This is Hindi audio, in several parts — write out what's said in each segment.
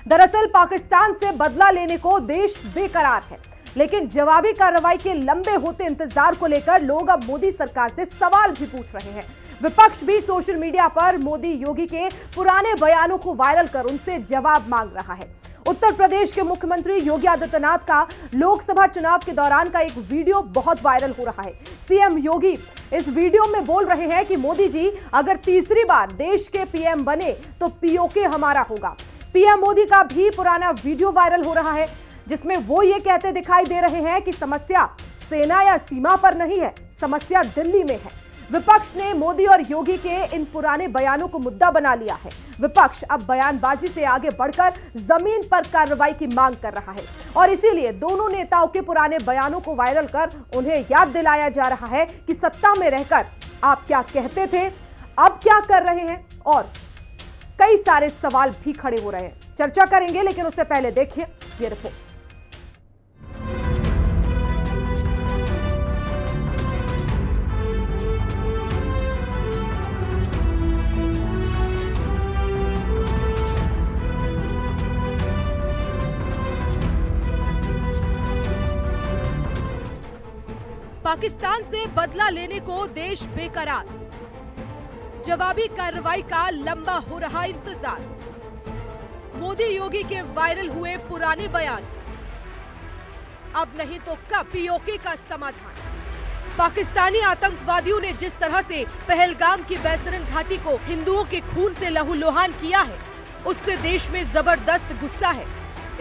दरअसल पाकिस्तान से बदला लेने को देश बेकरार है, लेकिन जवाबी कार्रवाई के लंबे होते इंतजार को लेकर लोग अब मोदी सरकार से सवाल भी पूछ रहे हैं। विपक्ष भी सोशल मीडिया पर मोदी योगी के पुराने बयानों को वायरल कर उनसे जवाब मांग रहा है। उत्तर प्रदेश के मुख्यमंत्री योगी आदित्यनाथ का लोकसभा चुनाव के दौरान का एक वीडियो बहुत वायरल हो रहा है। सीएम योगी इस वीडियो में बोल रहे हैं कि मोदी जी अगर तीसरी बार देश के पीएम बने तो पीओके हमारा होगा। पीएम मोदी का भी पुराना वीडियो वायरल हो रहा है, जिसमें वो ये कहते दिखाई दे रहे हैं कि समस्या सेना या सीमा पर नहीं है, समस्या दिल्ली में है। विपक्ष ने मोदी और योगी के इन पुराने बयानों को मुद्दा बना लिया है। विपक्ष अब बयानबाजी से आगे बढ़कर जमीन पर कार्रवाई की मांग कर रहा है और इसीलिए दोनों नेताओं के पुराने बयानों को वायरल कर उन्हें याद दिलाया जा रहा है कि सत्ता में रहकर आप क्या कहते थे, अब क्या कर रहे हैं, और कई सारे सवाल भी खड़े हो रहे हैं। चर्चा करेंगे, लेकिन उससे पहले देखिए ये रिपोर्ट। पाकिस्तान से बदला लेने को देश बेकरार, जवाबी कार्रवाई का लंबा हो रहा इंतजार। मोदी योगी के वायरल हुए पुराने बयान, अब नहीं तो कब पीओके का समाधान। पाकिस्तानी आतंकवादियों ने जिस तरह से पहलगाम की बैसरन घाटी को हिंदुओं के खून से लहूलुहान किया है, उससे देश में जबरदस्त गुस्सा है।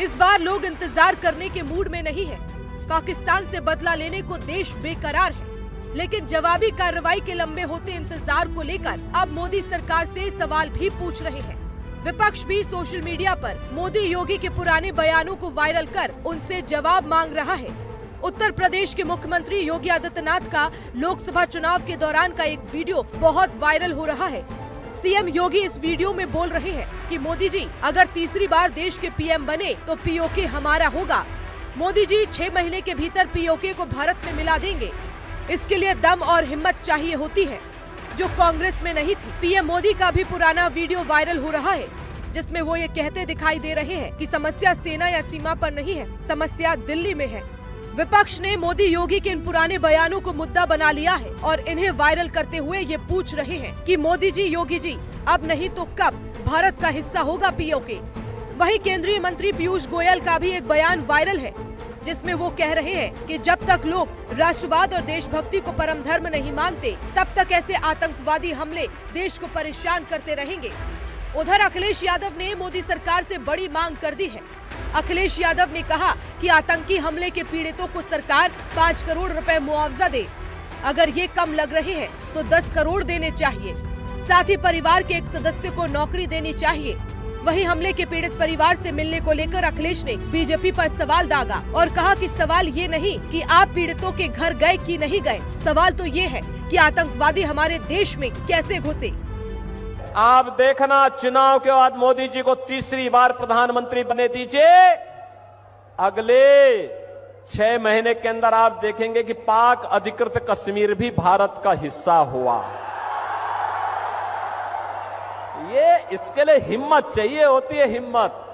इस बार लोग इंतजार करने के मूड में नहीं है। पाकिस्तान से बदला लेने को देश बेकरार है, लेकिन जवाबी कार्रवाई के लंबे होते इंतजार को लेकर अब मोदी सरकार से सवाल भी पूछ रहे हैं। विपक्ष भी सोशल मीडिया पर मोदी योगी के पुराने बयानों को वायरल कर उनसे जवाब मांग रहा है। उत्तर प्रदेश के मुख्यमंत्री योगी आदित्यनाथ का लोकसभा चुनाव के दौरान का एक वीडियो बहुत वायरल हो रहा है। सीएम योगी इस वीडियो में बोल रहे हैं कि मोदी जी अगर तीसरी बार देश के पीएम बने तो पीओके हमारा होगा। मोदी जी 6 महीने के भीतर पीओके को भारत में मिला देंगे। इसके लिए दम और हिम्मत चाहिए होती है, जो कांग्रेस में नहीं थी। पीएम मोदी का भी पुराना वीडियो वायरल हो रहा है, जिसमें वो ये कहते दिखाई दे रहे हैं कि समस्या सेना या सीमा पर नहीं है, समस्या दिल्ली में है। विपक्ष ने मोदी योगी के इन पुराने बयानों को मुद्दा बना लिया है और इन्हें वायरल करते हुए ये पूछ रहे हैं कि मोदी जी, योगी जी, अब नहीं तो कब भारत का हिस्सा होगा पीओके। वहीं केंद्रीय मंत्री पीयूष गोयल का भी एक बयान वायरल है, जिसमें वो कह रहे हैं कि जब तक लोग राष्ट्रवाद और देशभक्ति को परम धर्म नहीं मानते, तब तक ऐसे आतंकवादी हमले देश को परेशान करते रहेंगे। उधर अखिलेश यादव ने मोदी सरकार से बड़ी मांग कर दी है। अखिलेश यादव ने कहा कि आतंकी हमले के पीड़ितों को सरकार 5 करोड़ रुपए मुआवजा दे। अगर ये कम लग रहे हैं तो 10 करोड़ देने चाहिए। साथ ही परिवार के एक सदस्य को नौकरी देनी चाहिए। वहीं हमले के पीड़ित परिवार से मिलने को लेकर अखिलेश ने बीजेपी पर सवाल दागा और कहा कि सवाल ये नहीं कि आप पीड़ितों के घर गए कि नहीं गए, सवाल तो ये है कि आतंकवादी हमारे देश में कैसे घुसे। आप देखना, चुनाव के बाद मोदी जी को तीसरी बार प्रधानमंत्री बने दीजिए। अगले 6 महीने के अंदर आप देखेंगे कि पाक अधिकृत कश्मीर भी भारत का हिस्सा हुआ। ये इसके लिए हिम्मत चाहिए होती है, हिम्मत,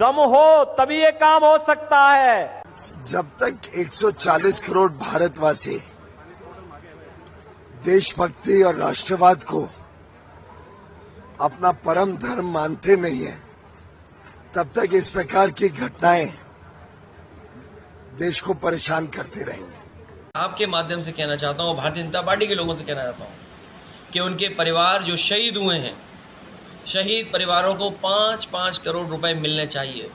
दम हो तभी ये काम हो सकता है। जब तक 140 करोड़ भारतवासी देशभक्ति और राष्ट्रवाद को अपना परम धर्म मानते नहीं है, तब तक इस प्रकार की घटनाएं देश को परेशान करते रहेंगे। आपके माध्यम से कहना चाहता हूं, भारतीय जनता पार्टी के लोगों से कहना चाहता हूं कि उनके परिवार जो शहीद हुए हैं, शहीद परिवारों को 5-5 करोड़ रुपए मिलने चाहिए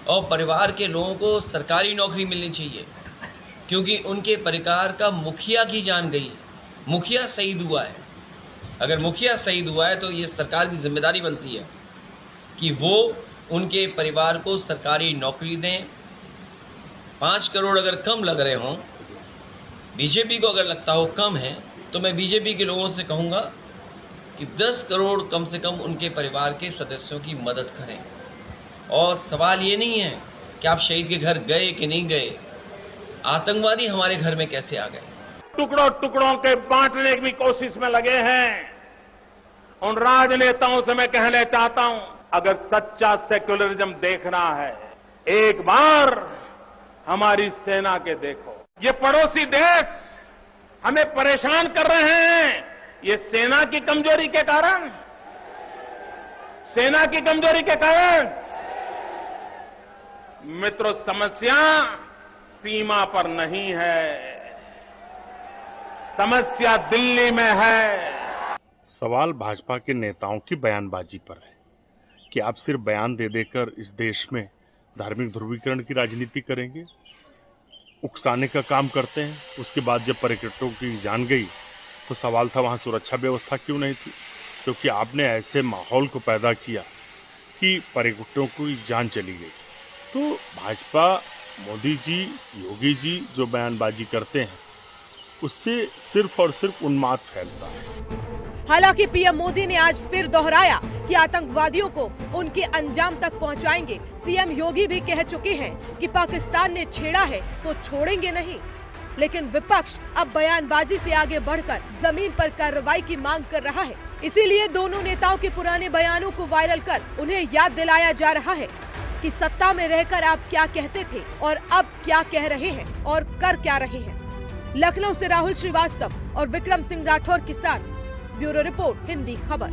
और परिवार के लोगों को सरकारी नौकरी मिलनी चाहिए, क्योंकि उनके परिवार का मुखिया की जान गई, मुखिया शहीद हुआ है। अगर मुखिया शहीद हुआ है तो ये सरकार की जिम्मेदारी बनती है कि वो उनके परिवार को सरकारी नौकरी दें। 5 करोड़ अगर कम लग रहे हों, बीजेपी को अगर लगता हो कम है, तो मैं बीजेपी के लोगों से कहूँगा कि 10 करोड़ कम से कम उनके परिवार के सदस्यों की मदद करें। और सवाल ये नहीं है कि आप शहीद के घर गए कि नहीं गए, आतंकवादी हमारे घर में कैसे आ गए। टुकड़ों टुकड़ों के बांटने की कोशिश में लगे हैं। उन राजनेताओं से मैं कहना चाहता हूं, अगर सच्चा सेक्युलरिज्म देखना है, एक बार हमारी सेना के देखो। ये पड़ोसी देश हमें परेशान कर रहे हैं, ये सेना की कमजोरी के कारण, सेना की कमजोरी के कारण। मित्रों, समस्या सीमा पर नहीं है, समस्या दिल्ली में है। सवाल भाजपा के नेताओं की बयानबाजी पर है कि आप सिर्फ बयान दे देकर इस देश में धार्मिक ध्रुवीकरण की राजनीति करेंगे, उकसाने का काम करते हैं। उसके बाद जब पर्यटकों की जान गई तो सवाल था वहाँ सुरक्षा व्यवस्था क्यों नहीं थी, क्योंकि आपने ऐसे माहौल को पैदा किया कि पर्यटकों की जान चली गई। तो भाजपा, मोदी जी, योगी जी जो बयानबाजी करते हैं उससे सिर्फ और सिर्फ उन्माद फैलता है। हालांकि पीएम मोदी ने आज फिर दोहराया कि आतंकवादियों को उनके अंजाम तक पहुंचाएंगे। सीएम योगी भी कह चुके हैं कि पाकिस्तान ने छेड़ा है तो छोड़ेंगे नहीं। लेकिन विपक्ष अब बयानबाजी से आगे बढ़कर जमीन पर कार्रवाई की मांग कर रहा है। इसीलिए दोनों नेताओं के पुराने बयानों को वायरल कर उन्हें याद दिलाया जा रहा है कि सत्ता में रहकर आप क्या कहते थे और अब क्या कह रहे हैं और कर क्या रहे हैं। लखनऊ से राहुल श्रीवास्तव और विक्रम सिंह राठौर के साथ ब्यूरो रिपोर्ट, हिंदी खबर।